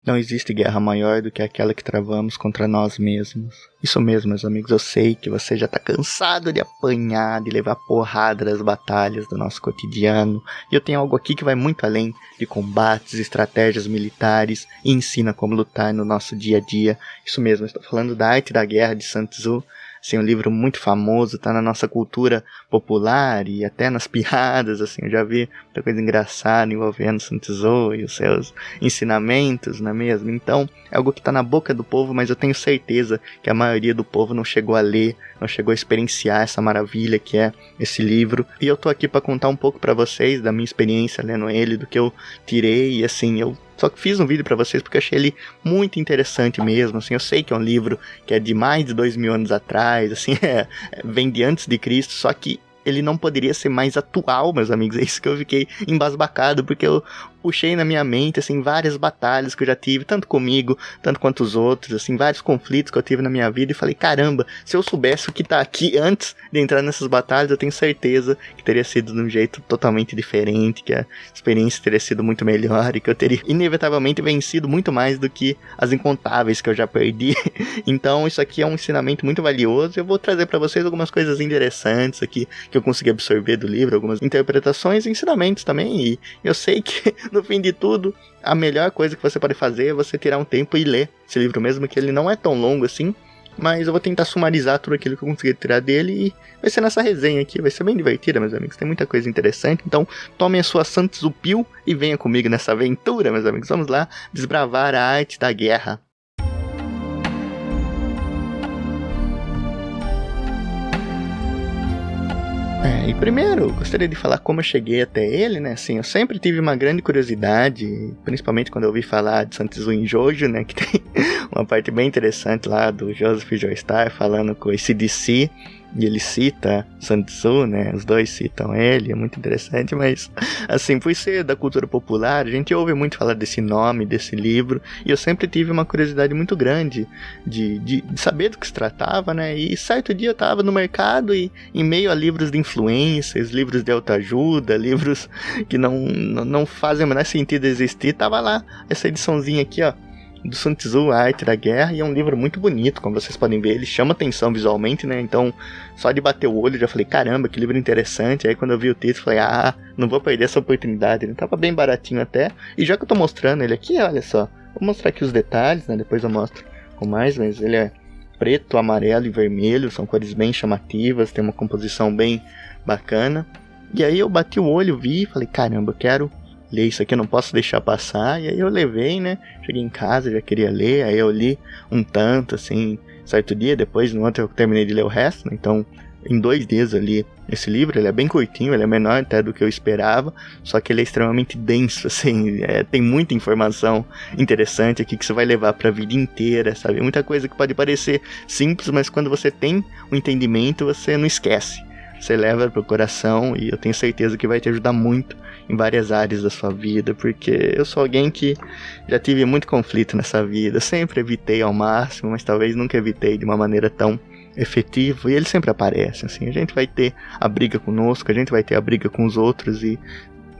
Não existe guerra maior do que aquela que travamos contra nós mesmos. Isso mesmo, meus amigos, eu sei que você já tá cansado de apanhar, de levar porrada das batalhas do nosso cotidiano. E eu tenho algo aqui que vai muito além de combates, estratégias militares e ensina como lutar no nosso dia a dia. Isso mesmo, eu estou falando da Arte da Guerra de Sun Tzu. Assim, um livro muito famoso, tá na nossa cultura popular e até nas piadas, assim, eu já vi muita coisa engraçada envolvendo Sun Tzu e os seus ensinamentos, não é mesmo? Então, é algo que tá na boca do povo, mas eu tenho certeza que a maioria do povo não chegou a ler, não chegou a experienciar essa maravilha que é esse livro. E eu tô aqui para contar um pouco para vocês da minha experiência lendo ele, do que eu tirei, e assim, eu só que fiz um vídeo pra vocês porque eu achei ele muito interessante mesmo, assim, eu sei que é um livro que é de mais de 2000 anos atrás, assim, vem de antes de Cristo, só que ele não poderia ser mais atual, meus amigos, é isso que eu fiquei embasbacado, porque eu puxei na minha mente, assim, várias batalhas que eu já tive, tanto comigo, tanto quanto os outros, assim, vários conflitos que eu tive na minha vida, e falei, caramba, se eu soubesse o que tá aqui antes de entrar nessas batalhas, eu tenho certeza que teria sido de um jeito totalmente diferente, que a experiência teria sido muito melhor, e que eu teria inevitavelmente vencido muito mais do que as incontáveis que eu já perdi. Então, isso aqui é um ensinamento muito valioso, eu vou trazer pra vocês algumas coisas interessantes aqui, que eu consegui absorver do livro, algumas interpretações e ensinamentos também, e eu sei que no fim de tudo, a melhor coisa que você pode fazer é você tirar um tempo e ler esse livro mesmo, que ele não é tão longo assim, mas eu vou tentar sumarizar tudo aquilo que eu consegui tirar dele e vai ser nessa resenha aqui, vai ser bem divertida, meus amigos, tem muita coisa interessante, então tomem a sua Sun Tzu Pil e venha comigo nessa aventura, meus amigos, vamos lá desbravar a arte da guerra. E primeiro, gostaria de falar como eu cheguei até ele, né, assim, eu sempre tive uma grande curiosidade, principalmente quando eu ouvi falar de Sun Tzu em Jojo, né, que tem uma parte bem interessante lá do Joseph Joestar falando com esse DC, e ele cita Sun Tzu, né, os dois citam ele, é muito interessante, mas, assim, por ser da cultura popular, a gente ouve muito falar desse nome, desse livro, e eu sempre tive uma curiosidade muito grande de saber do que se tratava, né, e certo dia eu tava no mercado e em meio a livros de influências, livros de autoajuda, livros que não fazem o menor sentido existir, tava lá essa ediçãozinha aqui, ó, do Sun Tzu, A Arte da Guerra, e é um livro muito bonito, como vocês podem ver, ele chama atenção visualmente, né, então só de bater o olho eu já falei, caramba, que livro interessante, aí quando eu vi o título, falei, não vou perder essa oportunidade, ele tava bem baratinho até, e já que eu tô mostrando ele aqui, olha só, vou mostrar aqui os detalhes, né, depois eu mostro com mais, mas ele é preto, amarelo e vermelho, são cores bem chamativas, tem uma composição bem bacana, e aí eu bati o olho, vi, falei, caramba, eu quero ler isso aqui, eu não posso deixar passar, e aí eu levei, né, cheguei em casa, já queria ler, aí eu li um tanto, assim, certo dia, depois no outro eu terminei de ler o resto, né? Então em 2 dias eu li esse livro, ele é bem curtinho, ele é menor até do que eu esperava, só que ele é extremamente denso, assim, tem muita informação interessante aqui que você vai levar pra vida inteira, sabe, muita coisa que pode parecer simples, mas quando você tem um entendimento, você não esquece. Você leva pro coração e eu tenho certeza que vai te ajudar muito em várias áreas da sua vida, porque eu sou alguém que já tive muito conflito nessa vida, eu sempre evitei ao máximo, mas talvez nunca evitei de uma maneira tão efetiva, e ele sempre aparece, assim, a gente vai ter a briga conosco, a gente vai ter a briga com os outros, e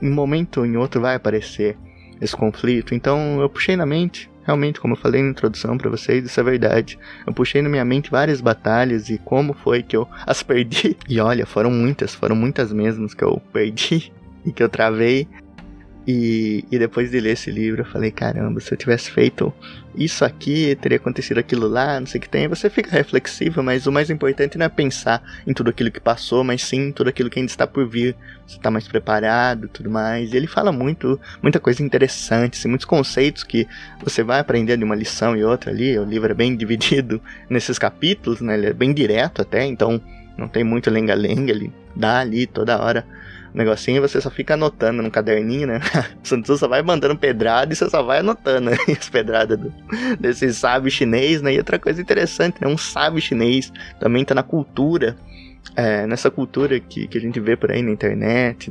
em um momento ou em outro vai aparecer esse conflito, então eu puxei na mente, realmente, como eu falei na introdução pra vocês, isso é verdade. Eu puxei na minha mente várias batalhas e como foi que eu as perdi. E olha, foram muitas mesmo que eu perdi e que eu travei. E depois de ler esse livro eu falei, caramba, se eu tivesse feito isso aqui, teria acontecido aquilo lá, não sei o que tem. Você fica reflexivo, mas o mais importante não é pensar em tudo aquilo que passou, mas sim em tudo aquilo que ainda está por vir. Você está mais preparado, tudo mais. E ele fala muita coisa interessante, assim, muitos conceitos que você vai aprender de uma lição e outra ali. O livro é bem dividido nesses capítulos, né? Ele é bem direto até, então não tem muito lenga-lenga, ele dá ali toda hora um negocinho e você só fica anotando no caderninho, né? O Sun Tzu só vai mandando pedrada e você só vai anotando, né? As pedradas desse sábio chinês, né? E outra coisa interessante, né? Um sábio chinês também tá na cultura, nessa cultura que a gente vê por aí na internet,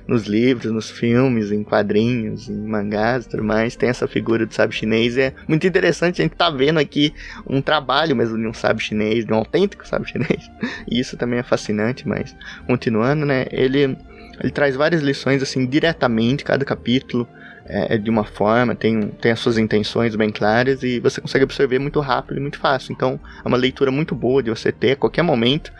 nos livros, nos filmes, em quadrinhos, em mangás e tudo mais, tem essa figura do sábio chinês, e é muito interessante a gente tá vendo aqui um trabalho mesmo de um sábio chinês, de um autêntico sábio chinês, e isso também é fascinante, mas continuando, né, ele traz várias lições, assim, diretamente, cada capítulo é de uma forma, tem as suas intenções bem claras e você consegue absorver muito rápido e muito fácil. Então é uma leitura muito boa de você ter a qualquer momento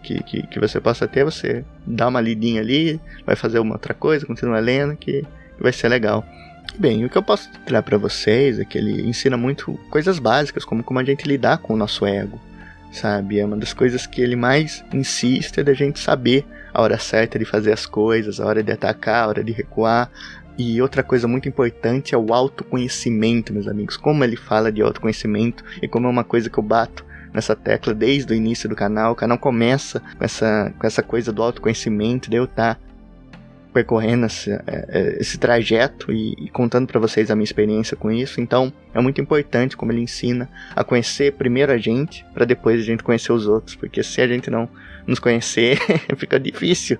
que você possa ter, você dá uma lidinha ali, vai fazer uma outra coisa, continua lendo, que vai ser legal. Bem, o que eu posso tirar para vocês é que ele ensina muito coisas básicas, como a gente lidar com o nosso ego, sabe? É uma das coisas que ele mais insiste, é da gente saber a hora certa de fazer as coisas, a hora de atacar, a hora de recuar. E outra coisa muito importante é o autoconhecimento, meus amigos. Como ele fala de autoconhecimento e como é uma coisa que eu bato nessa tecla desde o início do canal. O canal começa com essa coisa do autoconhecimento, de eu estar percorrendo esse trajeto e contando para vocês a minha experiência com isso. Então é muito importante como ele ensina a conhecer primeiro a gente, para depois a gente conhecer os outros, porque se a gente não nos conhecer fica difícil,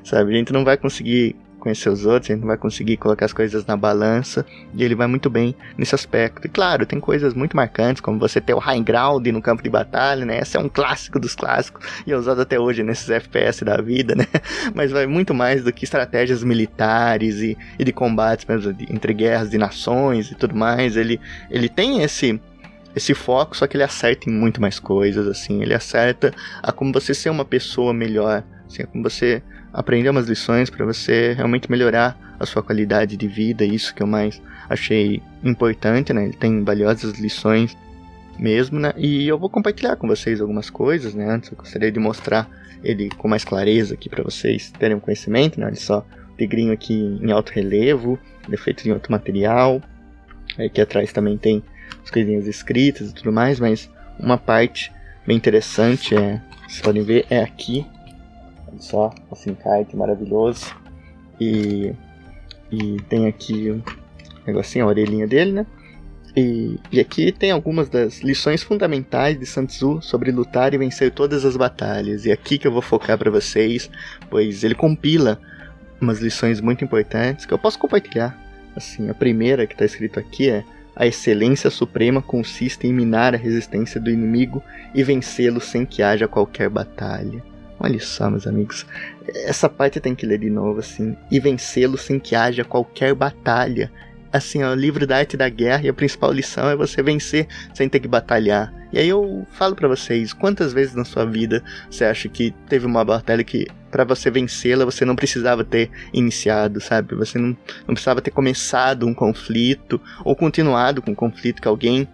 sabe? A gente não vai conseguir conhecer os outros, a gente não vai conseguir colocar as coisas na balança, e ele vai muito bem nesse aspecto. E claro, tem coisas muito marcantes, como você ter o high ground no campo de batalha, né? Esse é um clássico dos clássicos, e é usado até hoje nesses FPS da vida, né? Mas vai muito mais do que estratégias militares e de combates mesmo, entre guerras de nações e tudo mais. Ele tem esse foco, só que ele acerta em muito mais coisas, assim. Ele acerta a como você ser uma pessoa melhor, assim, a como você aprender umas lições para você realmente melhorar a sua qualidade de vida. Isso que eu mais achei importante, né? Ele tem valiosas lições mesmo, né? E eu vou compartilhar com vocês algumas coisas, né? Antes eu gostaria de mostrar ele com mais clareza aqui para vocês terem um conhecimento, né? Olha só, o tigrinho aqui em alto relevo, ele é feito em outro material. Aqui atrás também tem as coisinhas escritas e tudo mais, mas uma parte bem interessante, vocês podem ver, é aqui. Olha só, assim, encarte maravilhoso. E tem aqui um negocinho, a orelhinha dele, né? E aqui tem algumas das lições fundamentais de Sun Tzu sobre lutar e vencer todas as batalhas. E aqui que eu vou focar para vocês, pois ele compila umas lições muito importantes que eu posso compartilhar. Assim, a primeira que está escrito aqui é: a excelência suprema consiste em minar a resistência do inimigo e vencê-lo sem que haja qualquer batalha. Olha só, meus amigos, essa parte tem que ler de novo, assim. E vencê-lo sem que haja qualquer batalha. Assim, ó, o livro da arte da guerra, e a principal lição é você vencer sem ter que batalhar. E aí eu falo pra vocês, quantas vezes na sua vida você acha que teve uma batalha que pra você vencê-la você não precisava ter iniciado, sabe? Você não precisava ter começado um conflito ou continuado com um conflito que alguém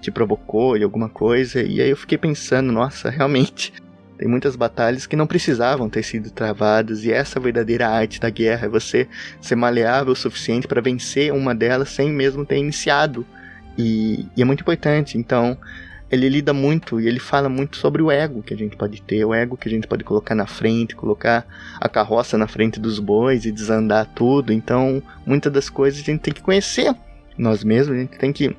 te provocou e alguma coisa. E aí eu fiquei pensando, nossa, realmente tem muitas batalhas que não precisavam ter sido travadas, e essa é a verdadeira arte da guerra, é você ser maleável o suficiente para vencer uma delas sem mesmo ter iniciado. E é muito importante. Então ele lida muito e ele fala muito sobre o ego que a gente pode ter, o ego que a gente pode colocar na frente, colocar a carroça na frente dos bois e desandar tudo. Então muitas das coisas a gente tem que conhecer nós mesmos, a gente tem que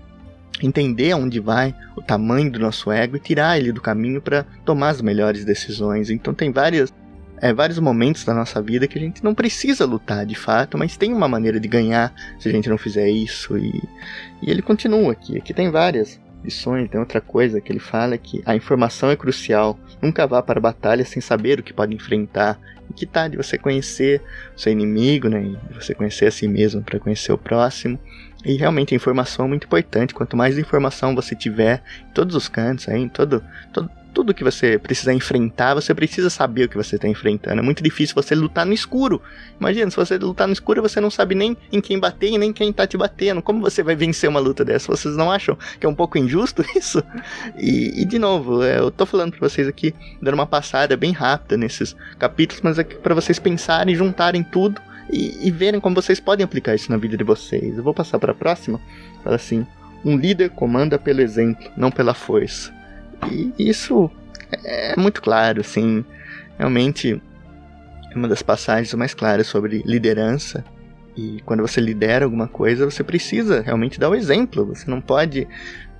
entender aonde vai o tamanho do nosso ego e tirar ele do caminho para tomar as melhores decisões. Então tem vários momentos da nossa vida que a gente não precisa lutar de fato, mas tem uma maneira de ganhar se a gente não fizer isso. E ele continua aqui tem várias lições. Tem outra coisa que ele fala, que a informação é crucial. Nunca vá para a batalha sem saber o que pode enfrentar. E que tal de você conhecer o seu inimigo, né? E você conhecer a si mesmo para conhecer o próximo. E realmente a informação é muito importante. Quanto mais informação você tiver em todos os cantos, aí, em tudo que você precisa enfrentar, você precisa saber o que você está enfrentando. É muito difícil você lutar no escuro. Imagina, se você lutar no escuro, você não sabe nem em quem bater e nem quem está te batendo. Como você vai vencer uma luta dessa? Vocês não acham que é um pouco injusto isso? E de novo, eu tô falando para vocês aqui, dando uma passada bem rápida nesses capítulos, mas é para vocês pensarem, juntarem tudo e verem como vocês podem aplicar isso na vida de vocês. Eu vou passar para a próxima. Fala assim: um líder comanda pelo exemplo, não pela força. E isso é muito claro, assim. Realmente é uma das passagens mais claras sobre liderança. E quando você lidera alguma coisa, você precisa realmente dar o exemplo. Você não pode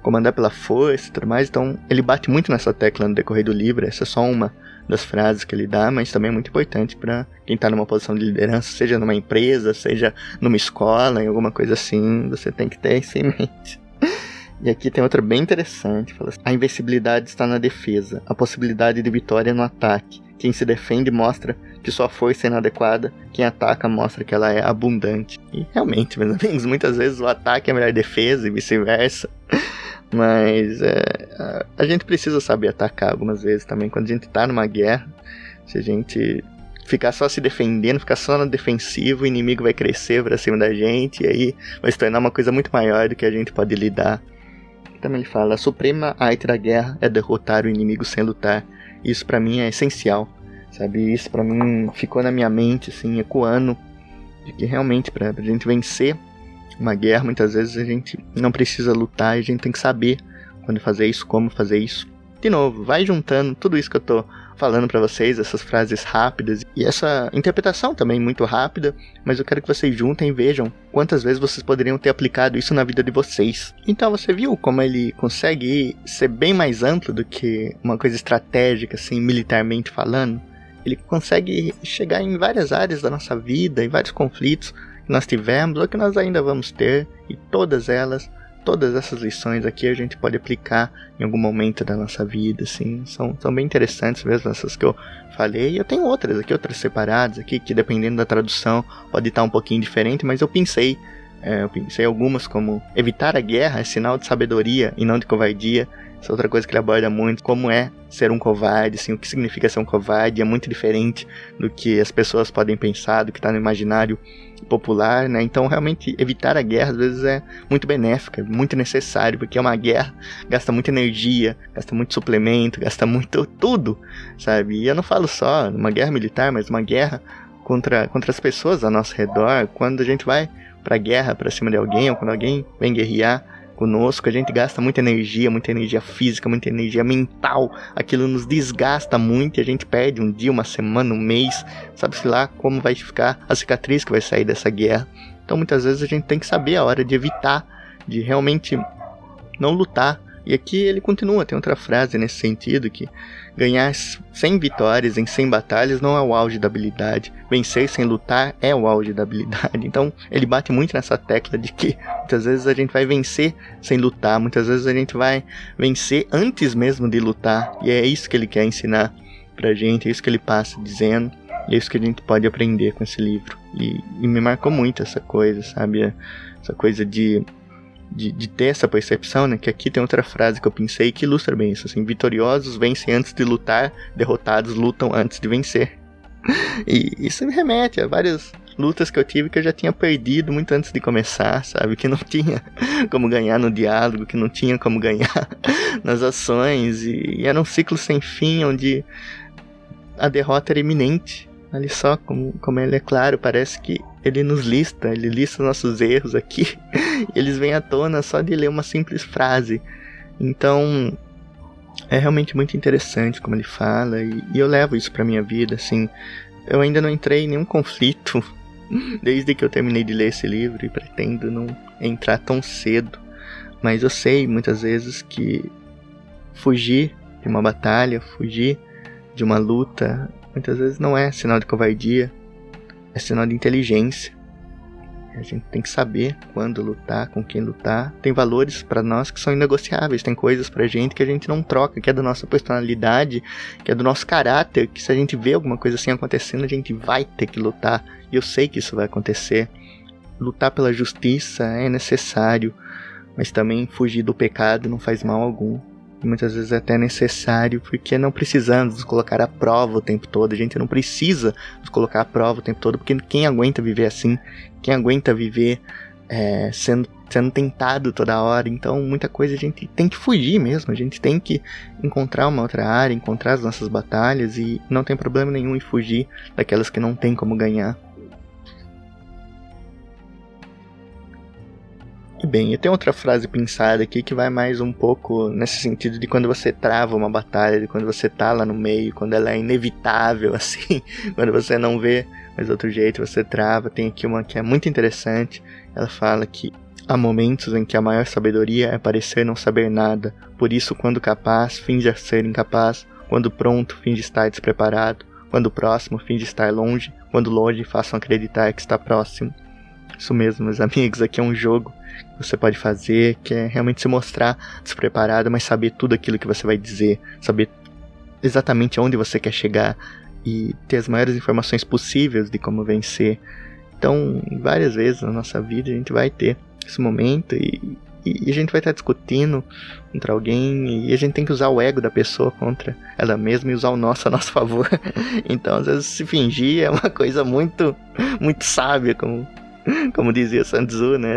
comandar pela força e tudo mais. Então ele bate muito nessa tecla no decorrer do livro. Essa é só uma das frases que ele dá, mas também é muito importante para quem está numa posição de liderança, seja numa empresa, seja numa escola, em alguma coisa assim. Você tem que ter isso em mente. E aqui tem outra bem interessante, fala assim, a invencibilidade está na defesa, a possibilidade de vitória no ataque. Quem se defende mostra que sua força é inadequada, quem ataca mostra que ela é abundante. E realmente, meus amigos, muitas vezes o ataque é a melhor defesa e vice-versa. Mas a gente precisa saber atacar algumas vezes também. Quando a gente tá numa guerra, se a gente ficar só se defendendo, ficar só no defensivo, o inimigo vai crescer pra cima da gente, e aí vai se tornar uma coisa muito maior do que a gente pode lidar. Também ele fala, a suprema arte da guerra é derrotar o inimigo sem lutar. Isso pra mim é essencial, sabe? Isso pra mim ficou na minha mente, assim, ecoando, de que realmente pra gente vencer uma guerra, muitas vezes a gente não precisa lutar, a gente tem que saber quando fazer isso, como fazer isso. De novo, vai juntando tudo isso que eu tô falando pra vocês, essas frases rápidas e essa interpretação também muito rápida, mas eu quero que vocês juntem e vejam quantas vezes vocês poderiam ter aplicado isso na vida de vocês. Então você viu como ele consegue ser bem mais amplo do que uma coisa estratégica, assim, militarmente falando? Ele consegue chegar em várias áreas da nossa vida, em vários conflitos que nós tivemos ou que nós ainda vamos ter, e todas essas lições aqui a gente pode aplicar em algum momento da nossa vida, assim, são bem interessantes mesmo essas que eu falei, e eu tenho outras separadas aqui, que dependendo da tradução pode estar um pouquinho diferente, mas eu pensei algumas como evitar a guerra é sinal de sabedoria e não de covardia. Essa é outra coisa que ele aborda muito, como é ser um covarde, assim, o que significa ser um covarde, é muito diferente do que as pessoas podem pensar, do que está no imaginário popular, né? Então realmente evitar a guerra às vezes é muito benéfica, muito necessário, porque uma guerra gasta muita energia, gasta muito suplemento, gasta muito tudo, sabe? E eu não falo só uma guerra militar, mas uma guerra contra as pessoas ao nosso redor. Quando a gente vai pra guerra pra cima de alguém, ou quando alguém vem guerrear conosco, a gente gasta muita energia física, muita energia mental, aquilo nos desgasta muito e a gente perde um dia, uma semana, um mês, sabe-se lá como vai ficar a cicatriz que vai sair dessa guerra. Então muitas vezes a gente tem que saber a hora de evitar, de realmente não lutar. E aqui ele continua, tem outra frase nesse sentido, que ganhar 100 vitórias em 100 batalhas não é o auge da habilidade, vencer sem lutar é o auge da habilidade. Então ele bate muito nessa tecla de que muitas vezes a gente vai vencer sem lutar, muitas vezes a gente vai vencer antes mesmo de lutar, e é isso que ele quer ensinar pra gente, é isso que ele passa dizendo, e é isso que a gente pode aprender com esse livro. E me marcou muito essa coisa, sabe, essa coisa de ter essa percepção, né, que aqui tem outra frase que eu pensei que ilustra bem isso, assim, vitoriosos vencem antes de lutar, derrotados lutam antes de vencer. E isso me remete a várias lutas que eu tive que eu já tinha perdido muito antes de começar, sabe, que não tinha como ganhar no diálogo, que não tinha como ganhar nas ações, e era um ciclo sem fim, onde a derrota era iminente. Olha só como ele é claro, parece que ele lista os nossos erros aqui, e eles vêm à tona só de ler uma simples frase. Então, é realmente muito interessante como ele fala, e eu levo isso pra minha vida, assim. Eu ainda não entrei em nenhum conflito desde que eu terminei de ler esse livro, e pretendo não entrar tão cedo, mas eu sei muitas vezes que fugir de uma batalha, fugir de uma luta, muitas vezes não é sinal de covardia, é sinal de inteligência. A gente tem que saber quando lutar, com quem lutar. Tem valores pra nós que são inegociáveis, tem coisas pra gente que a gente não troca, que é da nossa personalidade, que é do nosso caráter, que se a gente vê alguma coisa assim acontecendo, a gente vai ter que lutar. E eu sei que isso vai acontecer. Lutar pela justiça é necessário, mas também fugir do pecado não faz mal algum. E muitas vezes é até necessário, porque não precisamos nos colocar à prova o tempo todo. A gente não precisa nos colocar à prova o tempo todo, porque quem aguenta viver assim? Quem aguenta viver sendo tentado toda hora? Então muita coisa a gente tem que fugir mesmo. A gente tem que encontrar uma outra área, encontrar as nossas batalhas, e não tem problema nenhum em fugir daquelas que não tem como ganhar. E bem, eu tenho outra frase pensada aqui que vai mais um pouco nesse sentido de quando você trava uma batalha, de quando você tá lá no meio, quando ela é inevitável, assim, quando você não vê mais outro jeito, você trava. Tem aqui uma que é muito interessante, ela fala que há momentos em que a maior sabedoria é parecer não saber nada, por isso quando capaz, finge ser incapaz, quando pronto, finge estar despreparado, quando próximo, finge estar longe, quando longe, façam acreditar que está próximo. Isso mesmo, meus amigos, aqui é um jogo que você pode fazer, que é realmente se mostrar despreparado, mas saber tudo aquilo que você vai dizer, saber exatamente onde você quer chegar e ter as maiores informações possíveis de como vencer. Então, várias vezes na nossa vida a gente vai ter esse momento e a gente vai estar discutindo contra alguém e a gente tem que usar o ego da pessoa contra ela mesma e usar o nosso a nosso favor. Então, às vezes, se fingir é uma coisa muito, muito sábia, como dizia Sun Tzu, né?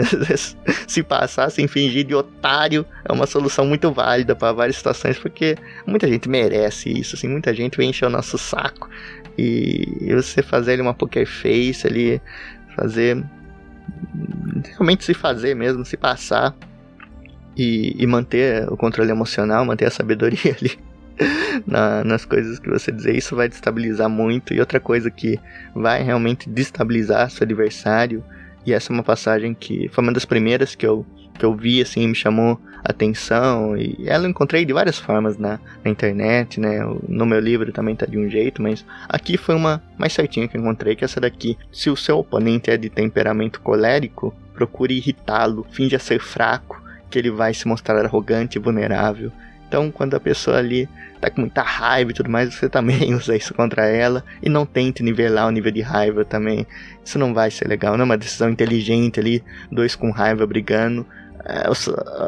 Se passar sem fingir de otário é uma solução muito válida para várias situações, porque muita gente merece isso, assim, muita gente vai encher o nosso saco e você fazer ali uma poker face ali, realmente se fazer mesmo, se passar e manter o controle emocional, manter a sabedoria ali nas coisas que você dizer, isso vai destabilizar muito. E outra coisa que vai realmente destabilizar seu adversário, e essa é uma passagem que foi uma das primeiras que eu vi, assim, me chamou a atenção, e ela eu encontrei de várias formas na internet, né, no meu livro também tá de um jeito, mas aqui foi uma mais certinha que eu encontrei, que é essa daqui: se o seu oponente é de temperamento colérico, procure irritá-lo, finja ser fraco, que ele vai se mostrar arrogante e vulnerável. Então, quando a pessoa ali tá com muita raiva e tudo mais, você também usa isso contra ela. E não tente nivelar o nível de raiva também. Isso não vai ser legal, não é uma decisão inteligente ali, dois com raiva brigando.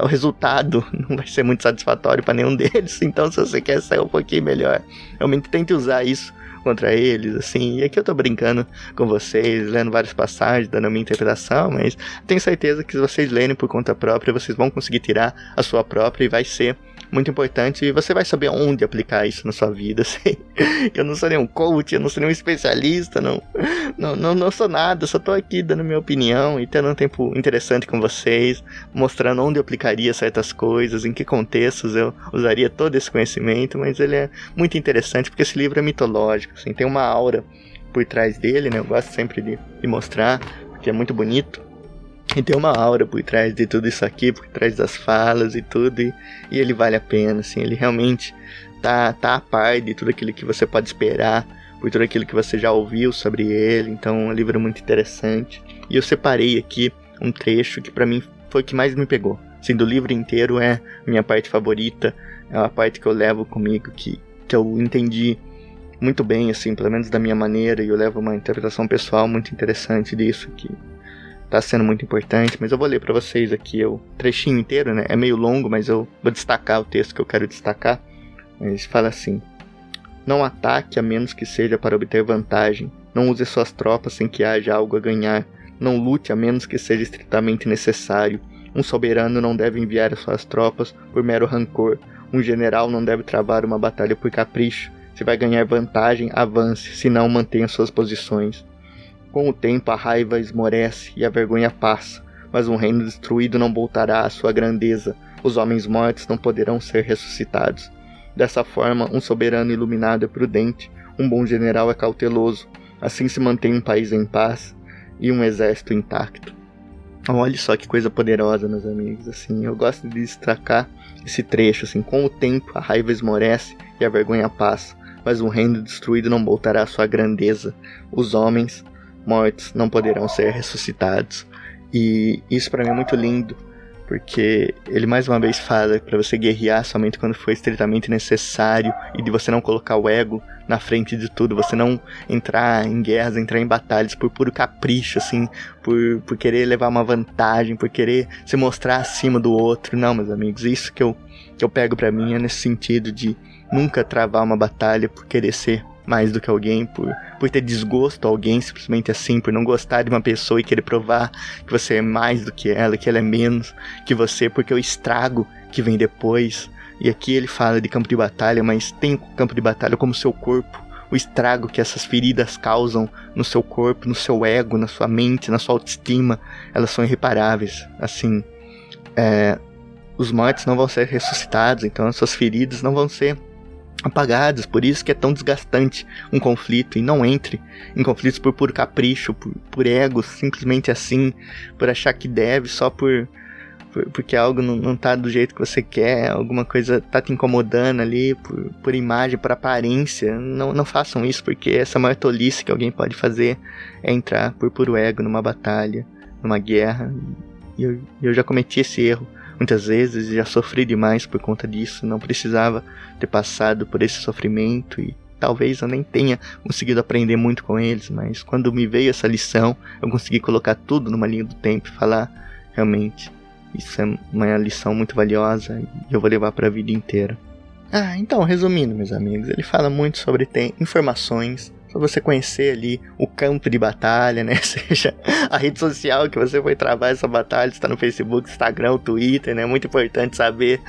O resultado não vai ser muito satisfatório para nenhum deles. Então, se você quer sair um pouquinho melhor, realmente tente usar isso contra eles, assim. E aqui eu tô brincando com vocês, lendo várias passagens, dando a minha interpretação, mas tenho certeza que se vocês lerem por conta própria, vocês vão conseguir tirar a sua própria e vai ser muito importante, e você vai saber onde aplicar isso na sua vida, assim. Eu não sou nenhum coach, eu não sou nenhum especialista, não sou nada, só tô aqui dando minha opinião e tendo um tempo interessante com vocês, mostrando onde eu aplicaria certas coisas, em que contextos eu usaria todo esse conhecimento, mas ele é muito interessante porque esse livro é mitológico, assim, tem uma aura por trás dele, né, eu gosto sempre de mostrar, porque é muito bonito. E tem uma aura por trás de tudo isso aqui, por trás das falas e tudo, e ele vale a pena, assim, ele realmente tá a par de tudo aquilo que você pode esperar, por tudo aquilo que você já ouviu sobre ele. Então é um livro muito interessante. E eu separei aqui um trecho que pra mim foi o que mais me pegou. Assim, do livro inteiro é minha parte favorita, é uma parte que eu levo comigo, que eu entendi muito bem, assim, pelo menos da minha maneira, e eu levo uma interpretação pessoal muito interessante disso, que tá sendo muito importante, mas eu vou ler pra vocês aqui o trechinho inteiro, né? É meio longo, mas eu vou destacar o texto que eu quero destacar. Mas fala assim: não ataque a menos que seja para obter vantagem. Não use suas tropas sem que haja algo a ganhar. Não lute a menos que seja estritamente necessário. Um soberano não deve enviar as suas tropas por mero rancor. Um general não deve travar uma batalha por capricho. Se vai ganhar vantagem, avance, se não, mantenha suas posições. Com o tempo a raiva esmorece e a vergonha passa, mas um reino destruído não voltará à sua grandeza. Os homens mortos não poderão ser ressuscitados. Dessa forma, um soberano iluminado é prudente, um bom general é cauteloso. Assim se mantém um país em paz e um exército intacto. Olha só que coisa poderosa, meus amigos. Assim, eu gosto de destacar esse trecho. Assim, com o tempo a raiva esmorece e a vergonha passa, mas um reino destruído não voltará à sua grandeza. Os homens mortos não poderão ser ressuscitados. E isso pra mim é muito lindo, porque ele mais uma vez fala para você guerrear somente quando for estritamente necessário, e de você não colocar o ego na frente de tudo, você não entrar em guerras, entrar em batalhas por puro capricho, assim, por querer levar uma vantagem, por querer se mostrar acima do outro. Não, meus amigos, isso que eu pego pra mim é nesse sentido de nunca travar uma batalha por querer ser mais do que alguém, por ter desgosto a alguém, simplesmente assim, por não gostar de uma pessoa e querer provar que você é mais do que ela é menos que você, porque o estrago que vem depois. E aqui ele fala de campo de batalha, mas tem o campo de batalha como seu corpo, o estrago que essas feridas causam no seu corpo, no seu ego, na sua mente, na sua autoestima, elas são irreparáveis. Assim, os mortos não vão ser ressuscitados, então as suas feridas não vão ser apagadas. Por isso que é tão desgastante um conflito, e não entre em conflitos por puro capricho, por ego, simplesmente assim, por achar que deve, só porque algo não tá do jeito que você quer, alguma coisa tá te incomodando ali, por imagem, por aparência. Não façam isso, porque essa maior tolice que alguém pode fazer é entrar por puro ego numa batalha. numa guerra, e eu já cometi esse erro muitas vezes, e já sofri demais por conta disso, não precisava ter passado por esse sofrimento, e talvez eu nem tenha conseguido aprender muito com eles, mas quando me veio essa lição, eu consegui colocar tudo numa linha do tempo e falar, realmente, isso é uma lição muito valiosa e eu vou levar para a vida inteira. Então, resumindo, meus amigos, ele fala muito sobre ter informações, só você conhecer ali o campo de batalha, né? Seja a rede social que você foi travar essa batalha, está no Facebook, Instagram, Twitter, né? Muito importante saber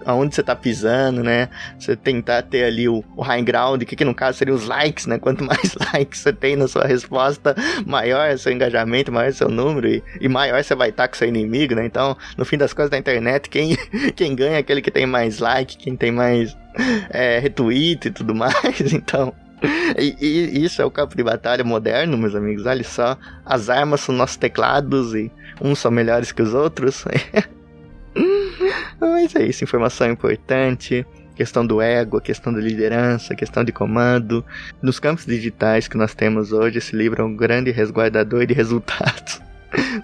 aonde você está pisando, né? Você tentar ter ali o high ground, que no caso seria os likes, né? Quanto mais likes você tem na sua resposta, maior é seu engajamento, maior é seu número e maior você vai estar com seu inimigo, né? Então, no fim das contas da internet, quem ganha é aquele que tem mais like, quem tem mais retweet e tudo mais, então... E isso é o campo de batalha moderno, meus amigos. Olha só, as armas são nossos teclados e uns são melhores que os outros. Mas é isso, informação importante, questão do ego, questão da liderança, questão de comando. Nos campos digitais que nós temos hoje, esse livro é um grande resguardador de resultados.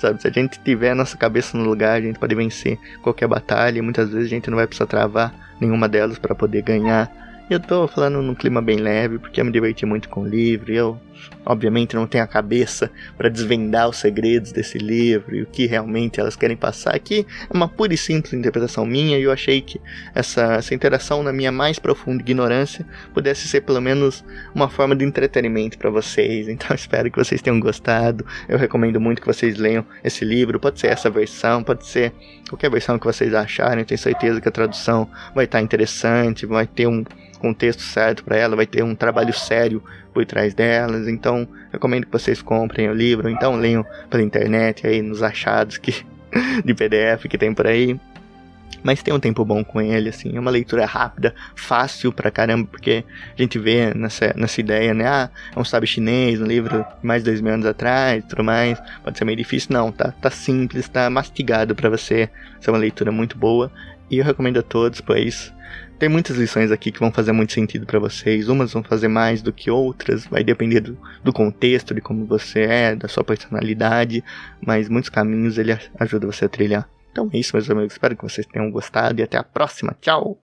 Sabe, se a gente tiver a nossa cabeça no lugar, a gente pode vencer qualquer batalha. E muitas vezes a gente não vai precisar travar nenhuma delas para poder ganhar. Eu tô falando num clima bem leve, porque eu me diverti muito com o livro, e eu, obviamente, não tenho a cabeça para desvendar os segredos desse livro, e o que realmente elas querem passar aqui é uma pura e simples interpretação minha, e eu achei que essa interação na minha mais profunda ignorância pudesse ser pelo menos uma forma de entretenimento para vocês, então espero que vocês tenham gostado. Eu recomendo muito que vocês leiam esse livro, pode ser essa versão, pode ser qualquer versão que vocês acharem, eu tenho certeza que a tradução vai estar interessante, vai ter um contexto certo para ela, vai ter um trabalho sério por trás delas, então recomendo que vocês comprem o livro, então leiam pela internet aí nos achados de PDF que tem por aí, mas tem um tempo bom com ele, assim, é uma leitura rápida, fácil pra caramba, porque a gente vê nessa ideia, né, é um sábio chinês, um livro de mais de 2000 anos atrás, tudo mais, pode ser meio difícil, não, tá simples, tá mastigado pra você, é uma leitura muito boa, e eu recomendo a todos, pois tem muitas lições aqui que vão fazer muito sentido para vocês. Umas vão fazer mais do que outras, vai depender do contexto, de como você é, da sua personalidade, mas muitos caminhos ele ajuda você a trilhar. Então é isso, meus amigos, espero que vocês tenham gostado e até a próxima. Tchau!